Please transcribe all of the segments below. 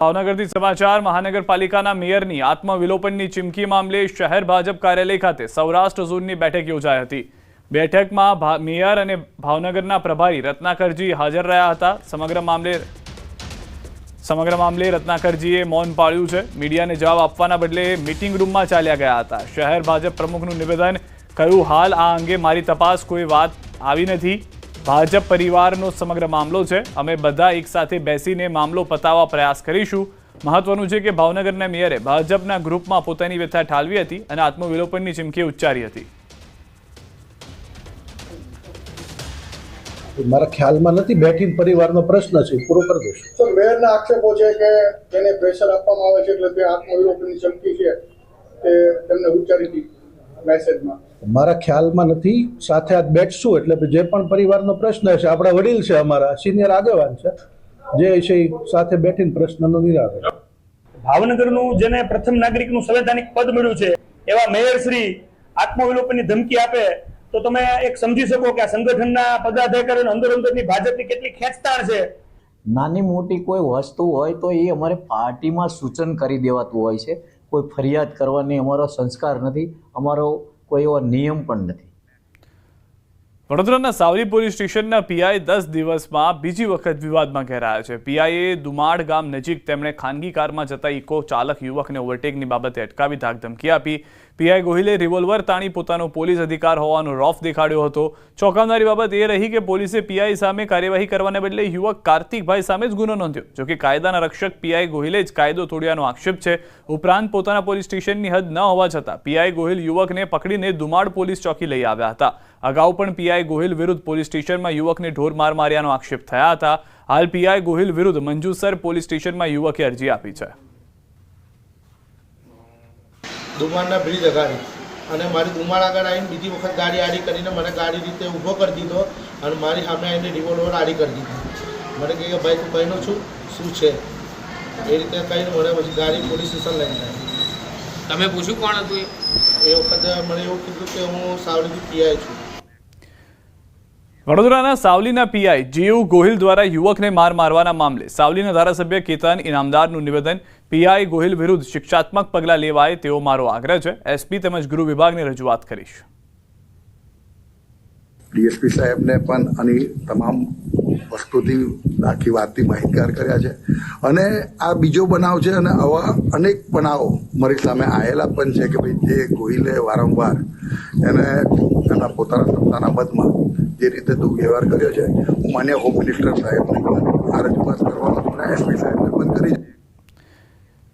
ભાવનગરથી સમાચાર મહાનગરપાલિકાના મેયરની આત્મવિલોપનની ચીમકી મામલે શહેર ભાજપ કાર્યાલય ખાતે સૌરાષ્ટ્ર ઝોનની બેઠક યોજાઈ હતી। બેઠકમાં મેયર અને ભાવનગરના પ્રભારી રત્નાકરજી હાજર રહ્યા હતા। સમગ્ર મામલે રત્નાકરજીએ મૌન પાળ્યું છે। મીડિયાને જવાબ આપવાના બદલે મીટિંગ રૂમમાં ચાલ્યા ગયા હતા। શહેર ભાજપ પ્રમુખનું નિવેદન કહ્યું, હાલ આ અંગે મારી તપાસ કોઈ વાત આવી નથી। ભાજપ પરિવારનો સમગ્ર મામલો છે। અમે બધા એક સાથે બેસીને મામલો પતાવવા પ્રયાસ કરીશું। મહત્વનું છે કે ભાવનગરના મેયરે ભાજપના ગ્રુપમાં પોતાની વ્યથા ઠાલવી હતી અને આત્મવિલોપનની ચીમકી ઉચ્ચારી હતી। મારા ખ્યાલમાં નથી, બેઠી પરિવારનો પ્રશ્ન છે, પૂરો કરી દઈશ। સર, મેયરના આક્ષેપો છે કે તેને પ્રેશર આપવામાં આવે છે એટલે તે આત્મવિલોપનની ચીમકી છે તે તેમને ઉચ્ચારી હતી મેસેજમાં। મારા ખ્યાલમાં નથી, સાથે આજ બેઠશું એટલે જે પણ પરિવારનો પ્રશ્ન છે, આપણા વડીલ છે, અમારા સિનિયર આગેવાન છે, જે છે સાથે બેઠીને પ્રશ્નનું નિરાકરણ। ભાવનગરનું જેને પ્રથમ નાગરિકનું સંવૈધાનિક પદ મળ્યું છે એવા મેયર શ્રી આત્મવિલોપનની ધમકી આપે તો તમે એક સમજી શકો કે આ સંગઠનના પદાધિકારીઓ અંદર અંદરની ભાજપની કેટલી ખેંચતાણ છે। નાની મોટી કોઈ વસ્તુ હોય તો એ અમારે પાર્ટીમાં સૂચન કરી દેવાતું હોય છે। કોઈ ફરિયાદ કરવાની અમારો સંસ્કાર નથી, અમારો કોઈ એવો નિયમ પણ નથી। વડોદરાના સાવલી પોલીસ સ્ટેશનના પીઆઈ 10 દિવસમાં બીજી વખત વિવાદમાં ઘેરાયા છે। પીઆઈએ દુમાડ ગામ નજીક તેમણે ખાનગી કારમાં જતા ઇકો ચાલક યુવકને ઓવરટેકની બાબતે અટકાવી ધાકધમકી આપી। પીઆઈ ગોહિલે રિવોલ્વર તાણી પોતાનો પોલીસ અધિકાર હોવાનો રોફ દેખાડ્યો હતો। ચોંકાવનારી બાબત એ રહી કે પોલીસે પીઆઈ સામે કાર્યવાહી કરવાને બદલે યુવક કાર્તિકભાઈ સામે જ ગુનો નોંધ્યો। જોકે કાયદાના રક્ષક પીઆઈ ગોહિલે જ કાયદો તોડ્યાનો આક્ષેપ છે। ઉપરાંત પોતાના પોલીસ સ્ટેશનની હદ ન હોવા છતાં પીઆઈ ગોહિલ યુવકને પકડીને દુમાડ પોલીસ ચોકી લઈ આવ્યા હતા। અગાઉ પણ પીઆઈ ગોહિલ વિરુદ્ધ પોલીસ સ્ટેશનમાં યુવકને ઢોર માર માર્યાનો આક્ષેપ થયા હતા। હાલ પીઆઈ ગોહિલ વિરુદ્ધ મંજુસર પોલીસ સ્ટેશનમાં યુવકે અરજી આપી છે। દુમાડના બ્રિજ અગાડી અને મારી દુમાડ આગળ આવીને બીજી વખત ગાડી આડી કરીને મને ગાડી રીતે ઊભો કરી દીધો અને મારી સામે આવીને રિવોલ્વર આડી કરી દીધી। મને કહે કે ભાઈ તું કહીનો છું શું છે એ રીતે કહીને મને પછી ગાડી પોલીસ સ્ટેશન લઈને આવી। તમે પૂછ્યું કોણ હતું એ વખતે મને એવું કીધું કે હું સાવલીથી પીઆઈ છું। વડોદરાના સાવલીના પીઆઈ જીયુ ગોહિલ દ્વારા યુવકને માર મારવાના મામલે સાવલીના ધારાસભ્ય કેતન ઇનામદારનું નિવેદન। પીઆઈ ગોહિલ વિરુદ્ધ શિક્ષાત્મક પગલાં લેવાય તેવો મારો આગ્રહ છે। એસપી તેમજ ગૃહ વિભાગને રજૂઆત કરીશ। ડીએસપી સાહેબને પણ આની તમામ વસ્તુથી આખી વાતથી માહિતગાર કર્યા છે અને આ બીજો બનાવ છે અને આવા અનેક બનાવો મારી સામે આવેલા પણ છે કે ભાઈ જે ગોહિલે વારંવાર એને એના પોતાના સત્તાના પદમાં જે રીતે દુર્વ્યવહાર કર્યો છે, હું માન્ય હોમ મિનિસ્ટર સાહેબને આ રજૂઆત કરવા એસપી સાહેબને પણ કરી છે।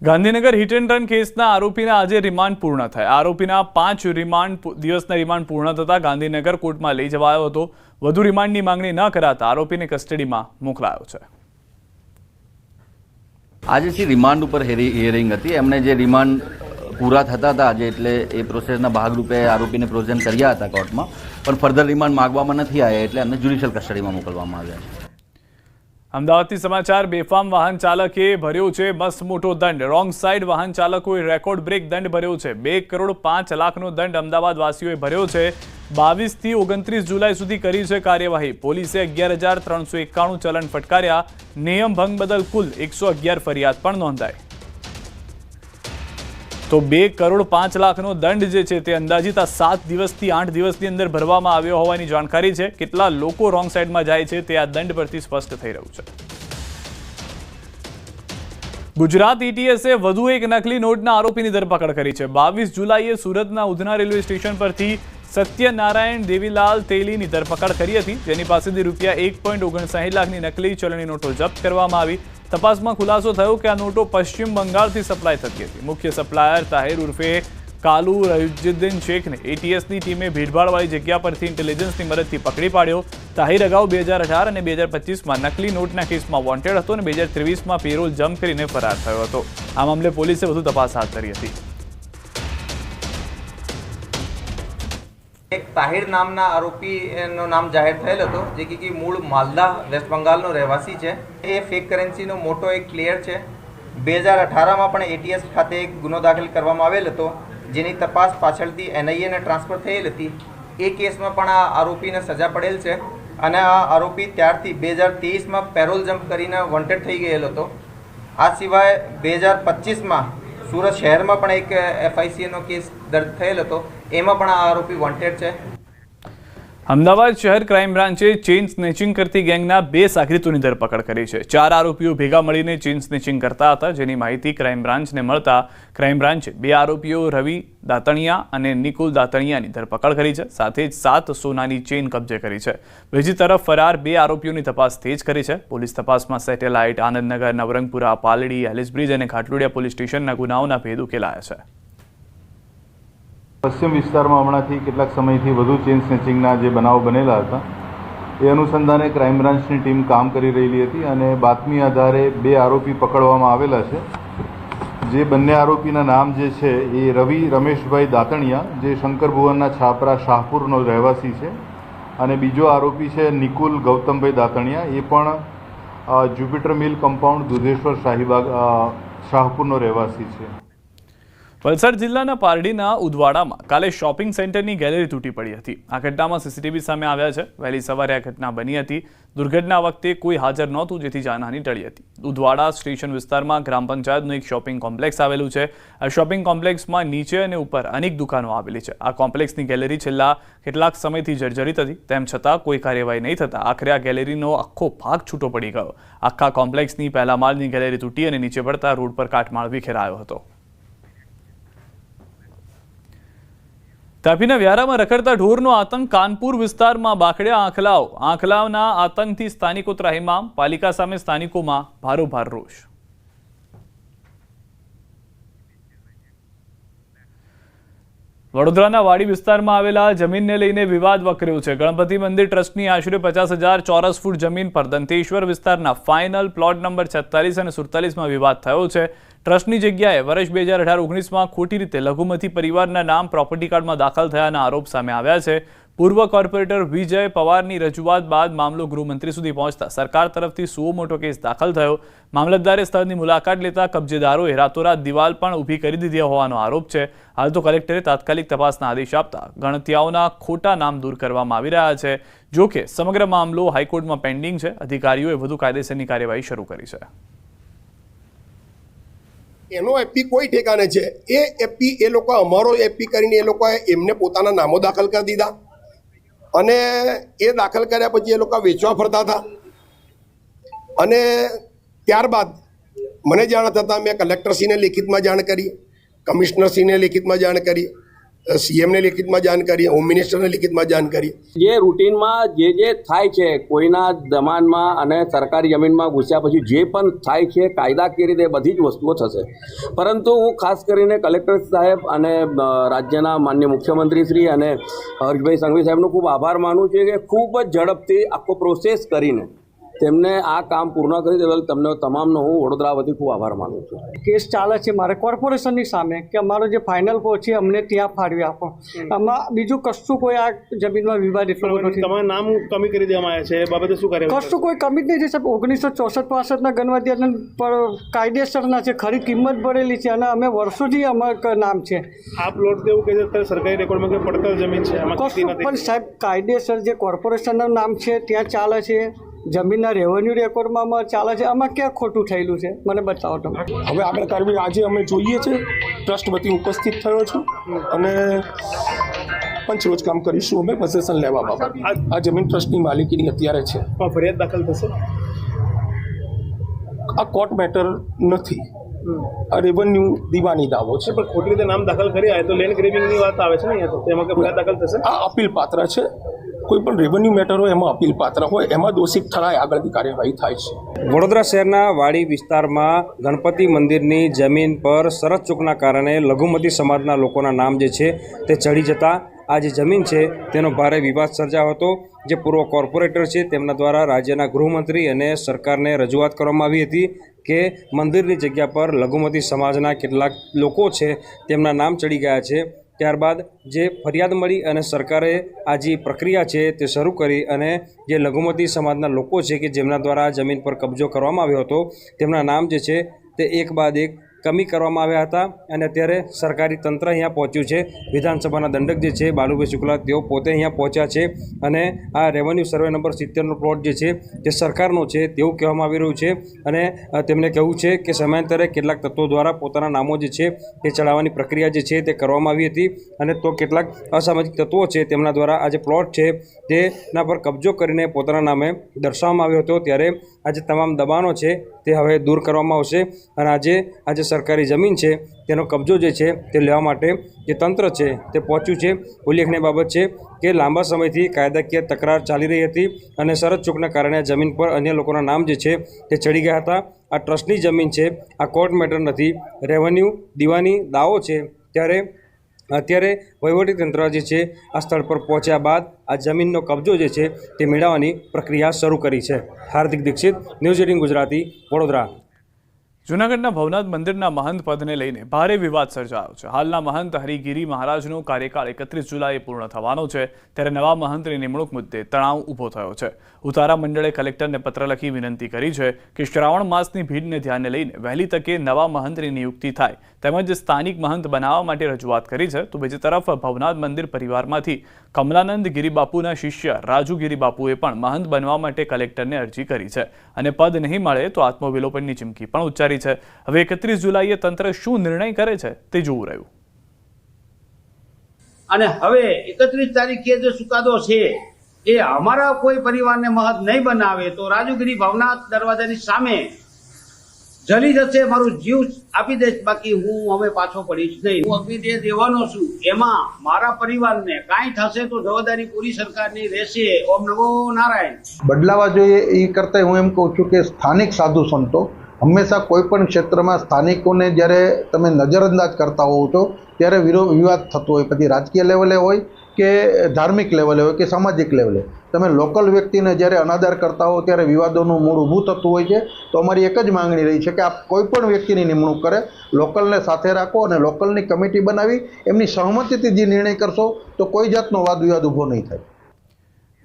ગાંધીનગર હિટ એન્ડ રન કેસના આરોપીના આજે રિમાન્ડ પૂર્ણ થયા। આરોપીના 5 દિવસના રિમાન્ડ પૂર્ણ થતા ગાંધીનગર કોર્ટમાં લઈ જવાયો હતો। વધુ રિમાન્ડની માંગણી ન કરાતા આરોપીને કસ્ટડીમાં મોકલાયો છે। આજે રિમાન્ડ ઉપર હિયરિંગ હતી। એમણે જે રિમાન્ડ પૂરા થતા હતા આજે એટલે એ પ્રોસેસના ભાગરૂપે આરોપીને પ્રેઝન્ટ કર્યા હતા કોર્ટમાં, પણ ફર્ધર રિમાન્ડ માગવામાં નથી આવ્યા એટલે એમને જ્યુડિશિયલ કસ્ટડીમાં મોકલવામાં આવ્યા છે। અમદાવાદથી સમાચાર। બેફામ વાહન ચાલકે ભર્યો છે મસ્ત મોટો દંડ। રોંગ સાઈડ વાહન ચાલકોએ રેકોર્ડ બ્રેક દંડ ભર્યો છે। 2 કરોડ 5 લાખનો દંડ અમદાવાદ વાસીઓએ ભર્યો છે। 22 થી 29 જુલાઈ સુધી કરી છે કાર્યવાહી। પોલીસે 11,391 ચલણ ફટકાર્યા। નિયમ ભંગ બદલ કુલ 111 ફરિયાદ પણ નોંધાઈ। તો 2 કરોડ 5 લાખનો દંડ જે છે તે અંદાજિત 7 દિવસથી 8 દિવસની અંદર ભરવામાં આવ્યો હોવાની જાણકારી છે। કેટલા લોકો રોંગ સાઈડમાં જાય છે તે આ દંડ પરથી સ્પષ્ટ થઈ રહ્યું છે। ગુજરાત એટીએસે વધુ એક નકલી નોટના આરોપીની ધરપકડ કરી છે। 22 જુલાઈએ સુરતના ઉધના રેલવે સ્ટેશન પરથી સત્યનારાયણ દેવીલાલ તેલીની ધરપકડ કરી હતી, જેની પાસેથી રૂપિયા 1.59 લાખની નકલી ચલણી નોટો જપ્ત કરવામાં આવી। તપાસમાં ખુલાસો થયો કે આ નોટો પશ્ચિમ બંગાળથી સપ્લાય થતી હતી। મુખ્ય સપ્લાયર તાહિર ઉર્ફે કાલુ રયુદ્દીન શેખને એટીએસની ટીમે ભીડભાડવાળી જગ્યા પરથી ઇન્ટેલિજન્સની મદદથી પકડી પાડ્યો। તાહિર અગાઉ 2018 અને 2025માં નકલી નોટના કેસમાં વોન્ટેડ હતો અને 2023માં પેરોલ જમ્પ કરીને ફરાર થયો હતો। આ મામલે પોલીસે વધુ તપાસ હાથ ધરી હતી। એક તાહિર નામના આરોપીનું નામ જાહેર થયેલ હતો, જે કે મૂળ માલદા વેસ્ટ બંગાળનો રહેવાસી છે। એ ફેક કરન્સીનો મોટો એક પ્લેયર છે। 2018માં પણ એટીએસ ખાતે એક ગુનો દાખલ કરવામાં આવેલ હતો, જેની તપાસ પાછળથી એનઆઈએને ટ્રાન્સફર થયેલ હતી। એ કેસમાં પણ આ આરોપીને સજા પડેલ છે અને આ આરોપી ત્યારથી 2023માં પેરોલ જમ્પ કરીને વોન્ટેડ થઈ ગયેલો હતો। આ સિવાય 2025માં સુરત શહેરમાં પણ એક FICનો કેસ દર્જ થયેલ હતો, એમાં પણ આ આરોપી વોન્ટેડ છે. અમદાવાદ શહેર ક્રાઇમ બ્રાન્ચે ચેઇન સ્નેચિંગ કરતી ગેંગના 2 સાગરીતોની ધરપકડ કરી છે. 4 આરોપીઓ ભેગા મળીને ચેઇન સ્નેચિંગ કરતા હતા, જેની માહિતી ક્રાઇમ બ્રાન્ચને મળતા ક્રાઇમ બ્રાન્ચે 2 આરોપીઓ રવિ દાતણિયા અને નિકુલ દાતણિયાની ધરપકડ કરી છે. સાથે જ 7 સોનાની ચેઇન કબજે કરી છે. બીજી તરફ ફરાર 2 આરોપીઓની તપાસ તેજ કરી છે. પોલીસ તપાસમાં સેટેલાઇટ, આનંદનગર, નવરંગપુરા, પાલડી, એલિસ બ્રિજ અને ઘાટલોડિયા પોલીસ સ્ટેશનના ગુનાઓના ભેદ ઉકેલાયા છે. પશ્ચિમ વિસ્તારમાં હમણાંથી કેટલાક સમયથી વધુ ચેઇન સ્નેચિંગના જે બનાવો બનેલા હતા એ અનુસંધાને ક્રાઇમ બ્રાન્ચની ટીમ કામ કરી રહેલી હતી અને બાતમી આધારે 2 આરોપી પકડવામાં આવેલા છે. જે બંને આરોપીના નામ જે છે એ રવિ રમેશભાઈ દાતણિયા, જે શંકર ભુવનના છાપરા શાહપુરનો રહેવાસી છે, અને બીજો આરોપી છે નિકુલ ગૌતમભાઈ દાતણિયા, એ પણ જ્યુપિટર મિલ કમ્પાઉન્ડ દુધેશ્વર શાહીબાગ શાહપુરનો રહેવાસી છે. વલસાડ જિલ્લાના પારડીના ઉદવાડામાં કાલે શોપિંગ સેન્ટરની ગેલેરી તૂટી પડી હતી. આ ઘટનામાં CCTV સામે આવ્યા છે. વહેલી સવારે આ ઘટના બની હતી. દુર્ઘટના વખતે કોઈ હાજર નહોતું, જેથી જાનહાનિ ટળી હતી. ઉદવાડા સ્ટેશન વિસ્તારમાં ગ્રામ પંચાયતનું એક શોપિંગ કોમ્પ્લેક્સ આવેલું છે. આ શોપિંગ કોમ્પ્લેક્સમાં નીચે અને ઉપર અનેક દુકાનો આવેલી છે. આ કોમ્પ્લેક્સની ગેલેરી છેલ્લા કેટલાક સમયથી જર્જરિત હતી. તેમ છતાં કોઈ કાર્યવાહી નહીં થતાં આખરે આ ગેલેરીનો આખો ભાગ છૂટો પડી ગયો. આખા કોમ્પ્લેક્સની પહેલા માળની ગેલેરી તૂટી અને નીચે પડતા રોડ પર કાટમાળ વિખેરાયો હતો. તાપીના વ્યારામાં રખડતા ઢોરનો આતંક. કાનપુર વિસ્તારમાં બાખડ્યા આંખલાઓ. આંખલાઓના આતંકથી સ્થાનિકો ત્રાહિમામ. પાલિકા સામે સ્થાનિકોમાં ભારોભાર રોષ. વડોદરાના વાડી વિસ્તારમાં આવેલા જમીનને લઈને વિવાદ વકર્યો છે. ગણપતિ મંદિર ટ્રસ્ટની આશરે 50,000 ચોરસ ફૂટ જમીન પર દંતેશ્વર વિસ્તારના ફાઇનલ પ્લોટ નંબર 46 અને 47માં વિવાદ થયો છે. ટ્રસ્ટની જગ્યાએ વર્ષ 2018-19માં ખોટી રીતે લઘુમતી પરિવારના નામ પ્રોપર્ટી કાર્ડમાં દાખલ થયાના આરોપ સામે આવ્યા છે. પૂર્વ કોર્પોરેટર વિજય પવારની રજૂઆત બાદ મામલો ગૃહમંત્રી સુધી પહોંચતા સરકાર તરફથી સુઓ મોટો કેસ દાખલ થયો. મામલતદારે સ્થળની મુલાકાત લેતા કબજેદારોએ રાતોરાત દિવાલ પણ ઊભી કરી દીધી હોવાનો આરોપ છે. હાલ તો કલેક્ટરે તાત્કાલિક તપાસના આદેશ આપતા ગણતિયાઓના ખોટા નામ દૂર કરવામાં આવી રહ્યા છે. જો કે સમગ્ર મામલો હાઈકોર્ટમાં પેન્ડિંગ છે. અધિકારીઓએ વધુ કાયદેસરની કાર્યવાહી શરૂ કરી છે. એનો એપી કોઈ ઠેકાને છે. એ એપી એ લોકો અમારો એપી કરીને એ લોકોએ એમને પોતાના નામો દાખલ કરી દીધા અને એ દાખલ કર્યા પછી એ લોકો વેચવા ફરતા હતા. અને ત્યારબાદ મને જાણ થતાં મેં કલેક્ટરશ્રીને લેખિતમાં જાણ કરી, કમિશનરશ્રીને લેખિતમાં જાણ કરી, CMને લેખિતમાં જાણ કરી, હોમ મિનિસ્ટરને લેખિતમાં જાણ કરી. જે રૂટીનમાં જે થાય છે કોઈના દમાનમાં અને સરકારી જમીનમાં ઘૂસ્યા પછી જે પણ થાય છે કાયદાકીય રીતે બધી જ વસ્તુઓ થશે. પરંતુ હું ખાસ કરીને કલેક્ટર સાહેબ અને રાજ્યના માનનીય મુખ્યમંત્રીશ્રી અને હર્ષભાઈ સંઘવી સાહેબનો ખૂબ આભાર માનું છું કે ખૂબ જ ઝડપથી આખો પ્રોસેસ કરીને તેમને આ કામ પૂર્ણ કરી દેવા તમને તમામનો હું વડોદરા વતી ખૂબ આભાર માનું છું. કેસ ચાલે છે મારે કોર્પોરેશનની સામે કે અમારો જે ફાઇનલ પહોંચી અમને ત્યાં ફાળવી આપો. આમાં બીજું કશું કોઈ આ જમીનમાં વિવાદ એટલો બધો નથી. તમારું નામ કમી કરી દેવામાં આવ્યા છે એ બાબતે શું કરે? કશું કોઈ કમી જ નહીં છે. 1964-65ના ગણવાદિયાના પણ કાયદેસરના છે, ખરી કિંમત ભરેલી છે અને અમે વર્ષોથી અમારું નામ છે. આ પ્લોટ એવું કહે છે સરકારી રેકોર્ડમાં કે પડતર જમીન છે, કશું પણ સાહેબ કાયદેસર જે કોર્પોરેશનનું નામ છે ત્યાં ચાલે છે. જમીનના રેવન્યુ રેકોર્ડમાં ચાલે છે. આમાં ક્યાં ખોટું થયેલું છે મને બતાવો તમે. હવે આગળ કાર્યવાહી આજે અમે જોઈએ છે. ટ્રસ્ટ વતી ઉપસ્થિત થયો છું અને પંચરોજ કામ કરીશું અમે પોઝેશન લેવા બાબત. આ જમીન ટ્રસ્ટની માલિકીની અત્યારે છે. ફરિયાદ દાખલ થશે? આ કોર્ટ મેટર નથી, આ રેવન્યુ દીવાની દાવો છે. પણ ખોટી રીતે નામ દાખલ કરી આવે તો લેન્ડ ગ્રેબિંગની વાત આવે છે ને અહીંયા, તો તેમાં ફરિયાદ દાખલ થશે? આ અપીલ પાત્ર છે. કોઈ પણ રેવન્યુ મેટર હોય એમાં અપીલ પાત્ર હોય એમાં દોષિત ઠરાય આગળની કાર્યવાહી થાય છે. વડોદરા શહેરના વાડી વિસ્તારમાં ગણપતિ મંદિરની જમીન પર શરત ચૂકના કારણે લઘુમતી સમાજના લોકોના નામ જે છે તે ચડી જતા આ જે જમીન છે તેનો ભારે વિવાદ સર્જાયો હતો. જે પૂર્વ કોર્પોરેટર છે તેમના દ્વારા રાજ્યના ગૃહમંત્રી અને સરકારને રજૂઆત કરવામાં આવી હતી કે મંદિરની જગ્યા પર લઘુમતી સમાજના કેટલાક લોકો છે તેમના નામ ચડી ગયા છે. ત્યારબાદ જે ફરિયાદ મળી અને સરકારે આ જે પ્રક્રિયા છે તે શરૂ કરી અને જે લઘુમતી સમાજના લોકો છે કે જેમના દ્વારા જમીન પર કબજો કરવામાં આવ્યો હતો તેમના નામ જે છે તે એક બાદ એક કમી કરવામાં આવ્યા હતા અને અત્યારે સરકારી તંત્ર અહીંયા પહોંચ્યું છે. વિધાનસભાના દંડક જે છે બાલુભાઈ શુક્લા તેઓ પોતે અહીંયા પહોંચ્યા છે અને આ રેવન્યુ સર્વે નંબર 70નો પ્લોટ જે છે તે સરકારનો છે તેવું કહેવામાં આવી રહ્યું છે અને તેમણે કહ્યું છે કે સમયાંતરે કેટલાક તત્વો દ્વારા પોતાના નામો જે છે તે ચડાવવાની પ્રક્રિયા જે છે તે કરવામાં આવી હતી અને તો કેટલાક અસામાજિક તત્વો છે તેમના દ્વારા આ જે પ્લોટ છે તેના પર કબજો કરીને પોતાના નામે દર્શાવવામાં આવ્યો હતો. ત્યારે આજે તમામ દબાણો છે તે હવે દૂર કરવામાં આવશે અને આજે સરકારી જમીન છે તેનો કબજો જે છે તે લેવા માટે જે તંત્ર છે તે પહોંચ્યું છે. ઉલ્લેખનીય બાબત છે કે લાંબા સમયથી કાયદાકીય તકરાર ચાલી રહી હતી અને શરત ચૂકના કારણે જમીન પર અન્ય લોકોના નામ જે છે તે ચડી ગયા હતા. આ ટ્રસ્ટની જમીન છે, આ કોર્ટ મેટર નથી, રેવન્યુ દીવાની દાવો છે. ત્યારે અત્યારે વહીવટીતંત્ર જે છે આ સ્થળ પર પહોંચ્યા બાદ આ જમીનનો કબજો જે છે તે મેળવવાની પ્રક્રિયા શરૂ કરી છે. હાર્દિક દીક્ષિત, ન્યૂઝ 18 ગુજરાતી, વડોદરા. જૂનાગઢના ભવનાથ મંદિરના મહંત પદને લઈને ભારે વિવાદ સર્જાયો છે. હાલના મહંત હરિગીરી મહારાજનો કાર્યકાળ 31 જુલાઈએ પૂર્ણ થવાનો છે, ત્યારે નવા મહંતની નિમણૂક મુદ્દે તણાવ ઊભો થયો છે. ઉતારા મંડળે કલેક્ટરને પત્ર લખી વિનંતી કરી છે કે શ્રાવણ માસની ભીડને ધ્યાને લઈને વહેલી તકે નવા મહંતની નિયુક્તિ થાય તેમજ સ્થાનિક મહંત બનાવવા માટે રજૂઆત કરી છે. તો બીજી તરફ ભવનાથ મંદિર પરિવારમાંથી કમલાનંદ ગિરિબાપુના શિષ્ય રાજુ ગિરિબાપુએ પણ મહંત બનવા માટે કલેક્ટરને અરજી કરી છે અને પદ નહીં મળે તો આત્મવિલોપનની ચીમકી પણ ઉચ્ચારી છે. હવે 31 જુલાઈએ તંત્ર શું નિર્ણય કરે છે તે જોવું રહ્યું. અને હવે 31 તારીખે જે ચુકાદો છે એ અમારા કોઈ પરિવારને મહંત નહીં બનાવે તો રાજુગીરી ભવનાથ દરવાજાની સામે જલી જશે, મારું જીવ આપી દઈશ, બાકી હું હવે પાછો પડીશ નહીં. હું અગ્નિદેહ દેવાનો છું, એમાં મારા પરિવારને કાંઈ થશે તો જવાબદારી પૂરી સરકારની રહેશે. ઓમ નમો નારાયણ. બદલાવા જોઈએ એ કરતાં હું એમ કહું છું કે સ્થાનિક સાધુ સંતો હંમેશા કોઈ પણ ક્ષેત્રમાં સ્થાનિકોને જ્યારે તમે નજરઅંદાજ કરતા હોવ છો ત્યારે વિવાદ થતો હોય, પછી રાજકીય લેવલે હોય કે ધાર્મિક લેવલે હોય કે સામાજિક લેવલે. તમે લોકલ વ્યક્તિને જ્યારે અનાદર કરતા હો ત્યારે વિવાદોનું મૂળ ઊભું થતું હોય છે. તો અમારી એક જ માંગણી રહી છે કે આપ કોઈ પણ વ્યક્તિની નિમણૂક કરે લોકલને સાથે રાખો અને લોકલની કમિટી બનાવી એમની સહમતિથી જે નિર્ણય કરશો તો કોઈ જાતનો વાદ વિવાદ ઊભો નહીં થાય.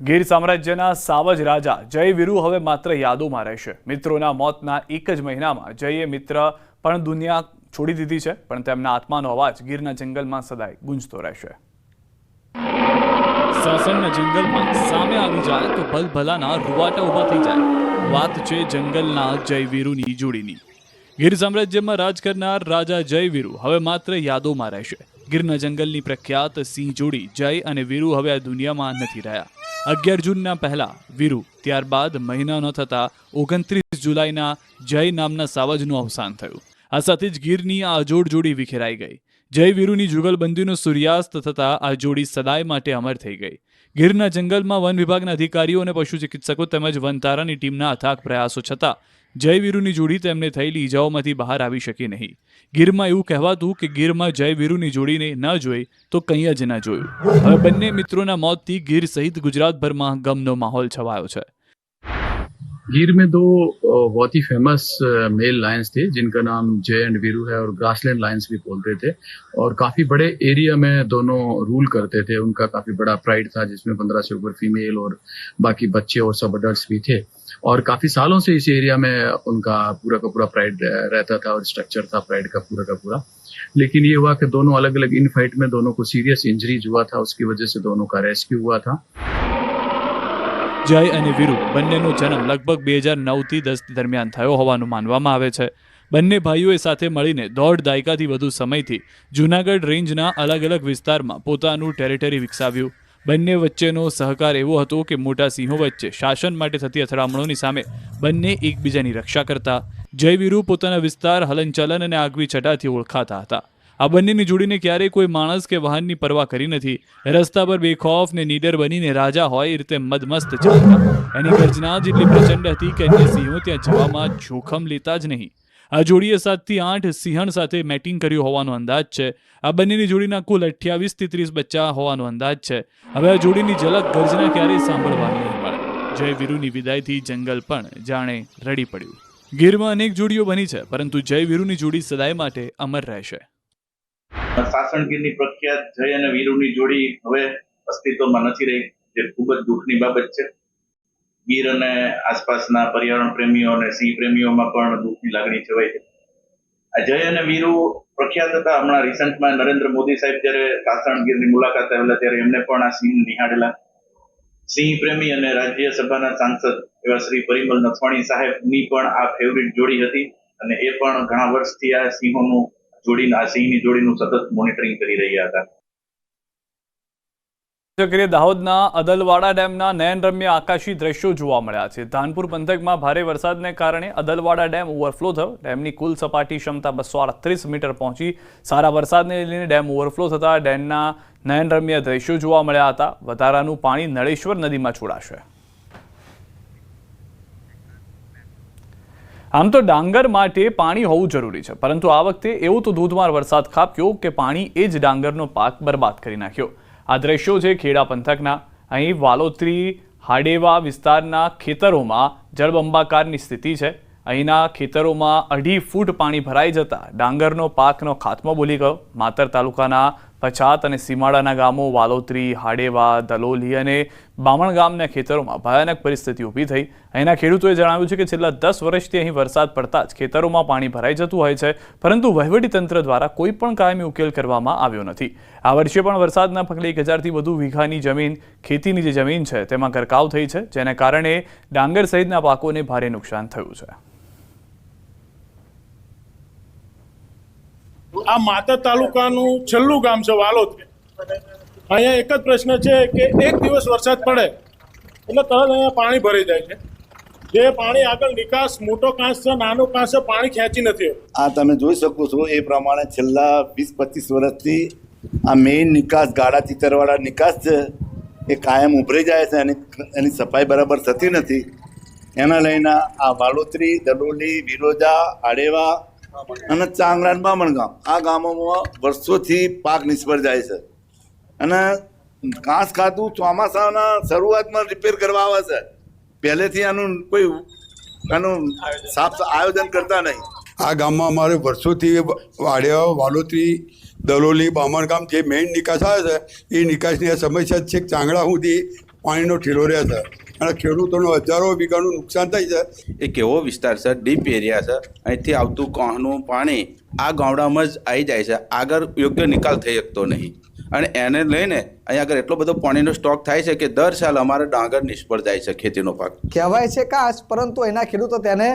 ગીર સામ્રાજ્યના સાવજ રાજા જય વીરુ હવે માત્ર યાદોમાં રહેશે. મિત્રોના મોતના એક જ મહિનામાં જયે મિત્ર પણ દુનિયા છોડી દીધી છે, પણ તેમના આત્માનો અવાજ ગીરના જંગલમાં સદાય ગુંજતો રહેશે. સાસણના જંગલમાં સામે આવી જાય તો ભલભલાના રૂવાટા ઊભા થઈ જાય. વાત છે જંગલના જય વીરુની જોડીની. ગીર સામ્રાજ્યમાં રાજ કરનાર રાજા જય વીરુ હવે માત્ર યાદોમાં રહેશે. ગીરના જંગલની પ્રખ્યાત સિંહ જોડી જય અને વીરુ હવે આ દુનિયામાં નથી રહ્યા. 11 જૂનના પહેલા વીરુ, ત્યારબાદ મહિના ન થતા 29 જુલાઈના જય નામના સાવજનું અવસાન થયું. આ સાથે જ ગીરની આ અજોડ જોડી વિખેરાઈ ગઈ. જય વીરુની જુગલબંધીનો સૂર્યાસ્ત થતા આ જોડી સદાય માટે અમર થઈ ગઈ. ગીરના જંગલમાં વન વિભાગના અધિકારીઓ અને પશુ ચિકિત્સકો તેમજ વનતારાની ટીમના અથાગ પ્રયાસો છતાં જય વીરુની જોડી તેમને થયેલી ઈજાઓમાંથી બહાર આવી શકી નહીં. ગીરમાં એવું કહેવાતું કે ગીરમાં જય વીરુની જોડીને ન જોઈ તો કંઈ જ ન જોયું. હવે બંને મિત્રોના મોતથી ગીર સહિત ગુજરાતભરમાં ગમનો માહોલ છવાયો છે. गिर में दो बहुत ही फेमस मेल लायंस थे जिनका नाम जय एंड वीरू है और ग्रासलैंड लायंस भी बोलते थे और काफ़ी बड़े एरिया में दोनों रूल करते थे. उनका काफ़ी बड़ा प्राइड था जिसमें 15 से ऊपर फीमेल और बाकी बच्चे और सब अडल्ट्स भी थे और काफ़ी सालों से इस एरिया में उनका पूरा का पूरा प्राइड रहता था और स्ट्रक्चर था प्राइड का पूरा. लेकिन ये हुआ कि दोनों अलग अलग इन फाइट में दोनों को सीरियस इंजरीज हुआ था, उसकी वजह से दोनों का रेस्क्यू हुआ था. જય અને વીરુ બંનેનો જન્મ લગભગ 2009થી 10 દરમિયાન થયો હોવાનું માનવામાં આવે છે. બંને ભાઈઓએ સાથે મળીને 1.5 દાયકાથી વધુ સમયથી જૂનાગઢ રેન્જના અલગ અલગ વિસ્તારમાં પોતાનું ટેરિટરી વિકસાવ્યું. બંને વચ્ચેનો સહકાર એવો હતો કે મોટા સિંહો વચ્ચે શાસન માટે થતી અથડામણોની સામે બંને એકબીજાની રક્ષા કરતા. જય વીરુ પોતાના વિસ્તાર, હલનચલન અને આગવી છટાથી ઓળખાતા હતા. આ બંનેની જોડીને ક્યારેય કોઈ માણસ કે વાહનની પરવા કરી નથી. રસ્તા પર બેખૌફ ને નીડર બનીને રાજા હોય એ રીતે મદમસ્ત ચાલતા. એની ગર્જના જેટલી પ્રચંડ હતી કે અન્ય સિંહો ત્યાં જવામાં જોખમ લેતા જ નહીં. આ જોડીએ 7 થી 8 સિંહણ સાથે મેટિંગ કર્યું હોવાનો અંદાજ છે. આ બંનેની જોડીના કુલ 28 થી 30 બચ્ચા હોવાનો અંદાજ છે. હવે આ જોડીની ઝલક ગર્જના ક્યારેય સાંભળવા નહીં મળે. જય વીરુની વિદાયથી જંગલ પણ જાણે રડી પડ્યું. ગીરમાં અનેક જોડીઓ બની છે, પરંતુ જય વીરુની જોડી સદાય માટે અમર રહેશે. સાસણગીરની પ્રખ્યાત જય અને વીરુની જોડી હવે અસ્તિત્વમાં નથી રહી, જે ખૂબ જ દુઃખની બાબત છે. ગીર અને આસપાસના પર્યાવરણ પ્રેમીઓ અને સિંહ પ્રેમીઓમાં પણ દુઃખની લાગણી છવાઈ છે. આ જય અને વીરુ પ્રખ્યાત હતા. હમણાં રિસન્ટમાં નરેન્દ્ર મોદી સાહેબ જ્યારે કાસણ ગીરની મુલાકાત આવેલા ત્યારે એમને પણ આ સિંહ નિહાળેલા. સિંહ પ્રેમી અને રાજ્યસભાના સાંસદ એવા શ્રી પરિમલ નથવાણી સાહેબની પણ આ ફેવરિટ જોડી હતી અને એ પણ ઘણા વર્ષથી આ સિંહની જોડીનું સતત મોનિટરિંગ કરી રહ્યા હતા. દાહોદના અદલવાડા ડેમના નયનરમ્ય આકાશી દ્રશ્યો જોવા મળ્યા છે. ધાનપુર પંથકમાં ભારે વરસાદને કારણે અદલવાડા ડેમ ઓવરફ્લો થયો. ડેમની કુલ સપાટી ક્ષમતા 238 મીટર પહોંચી. સારા વરસાદને લઈને ડેમ ઓવરફ્લો થતા ડેમના નયનરમ્ય દ્રશ્યો જોવા મળ્યા હતા. વધારાનું પાણી નળેશ્વર નદીમાં છોડાશે. આમ તો ડાંગર માટે પાણી હોવું જરૂરી છે, પરંતુ આ વખતે એવો તો ધોધમાર વરસાદ ખાબક્યો કે પાણી એ જ ડાંગરનો પાક બરબાદ કરી નાખ્યો. આ દ્રશ્યો છે ખેડા પંથકના. અહીં વાલોત્રી હાડેવા વિસ્તારના ખેતરોમાં જળબંબાકારની સ્થિતિ છે. અહીંના ખેતરોમાં 2.5 ફૂટ પાણી ભરાઈ જતા ડાંગરનો પાકનો ખાત્મો બોલી ગયો. માતર તાલુકાના પછાત અને સીમાડાના ગામો વાલોત્રી, હાડેવા, દલોલી અને બામણ ગામના ખેતરોમાં ભયાનક પરિસ્થિતિ ઊભી થઈ. અહીંના ખેડૂતોએ જણાવ્યું છે કે છેલ્લા 10 વર્ષથી અહીં વરસાદ પડતા જ ખેતરોમાં પાણી ભરાઈ જતું હોય છે, પરંતુ વહીવટીતંત્ર દ્વારા કોઈ પણ કાયમી ઉકેલ કરવામાં આવ્યો નથી. આ વર્ષે પણ વરસાદના પગલે 1000થી વધુ વીઘાની જમીન, ખેતીની જે જમીન છે તેમાં ગરકાવ થઈ છે, જેને કારણે ડાંગર સહિતના પાકોને ભારે નુકસાન થયું છે. આ માતર તાલુકાનું છેલ્લું ગામ છે વાલોત્રી. અહીંયા એક જ પ્રશ્ન છે કે એક દિવસ વરસાદ પડે એટલે તરત અહીંયા પાણી ભરાઈ જાય છે. જે પાણી આગળ નિકાસ, મોટો કાંસ છે, નાનો કાંસ છે, પાણી ખેંચી નથી. આ તમે જોઈ શકો છો એ પ્રમાણે છેલ્લા 20-25 વર્ષથી આ મેઇન નિકાસ, ગાડા ચિતરવાળા નિકાસ છે એ કાયમ ઉભરી જાય છે અને એની સફાઈ બરાબર થતી નથી. એના લઈને આ વાલોત્રી, દલોલી, વિરોજા, આડેવા અને ચાંગલાન બામણ ગામ, આ ગામોમાં વર્ષોથી પાક નિષ્ફળ જાય છે અને ઘાસ ખાતું ચોમાસાના શરૂઆતમાં રિપેર કરવા આવે છે. પહેલેથી આનું સાફ આયોજન કરતા નહીં. આ ગામમાં અમારે વર્ષોથી વાડિયા, વાલોત્રી, દલોલી, બામણ ગામ જે મેઇન નિકાસ આવે છે એ નિકાસની સમસ્યા છેક ચાંગડા સુધી પાણીનો ઠેલો રહે છે અને ખેડૂતોનો હજારો વીઘાનું નુકસાન થાય છે. એક એવો વિસ્તાર છે, ડીપ એરિયા છે. અહીંથી આવતું કોહનું પાણી આ ગામડામાં જ આવી જાય છે. આગળ યોગ્ય નિકાલ થઈ શકતો નહીં અને એને લઈને અહીંયા આગળ એટલો બધો પાણીનો સ્ટોક થાય છે કે દર સાલ અમારે ડાંગર નિષ્ફળ જાય છે, ખેતીનો પાક. કહેવાય છે કાંસ, પરંતુ એના ખેડૂતો તેને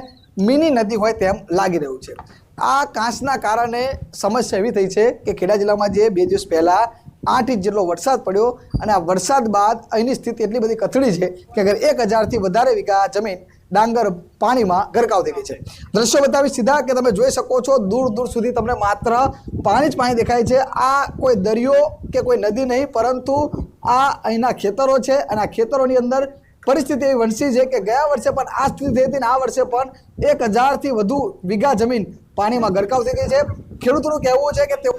મિની નદી હોય તેમ લાગી રહ્યું છે. આ કાંસના કારણે સમસ્યા એવી થઈ છે કે ખેડા જિલ્લામાં જે 2 દિવસ પહેલા 8 ઇંચ જેટલો વરસાદ પડ્યો અને આ વરસાદ બાદ અહીંની સ્થિતિ એટલી બધી કથળી છે કે અગર 1000થી વધારે વીઘા જમીન ડાંગર પાણીમાં ગરકાવ થઈ ગઈ છે. દ્રશ્યો બતાવી સીધા કે તમે જોઈ શકો છો, દૂર દૂર સુધી તમને માત્ર પાણી જ પાણી દેખાય છે. આ કોઈ દરિયો કે કોઈ નદી નહીં, પરંતુ આ અહીંના ખેતરો છે અને આ ખેતરોની અંદર પરિસ્થિતિ એવી વણસી છે કે ગયા વર્ષે પણ આ સ્થિતિ થઈ હતી અને આ વર્ષે પણ 1000થી વધુ વીઘા જમીન પાણીમાં ગરકાવ થઈ ગઈ છે. ખેડૂતોનું કહેવું છે કે તેઓ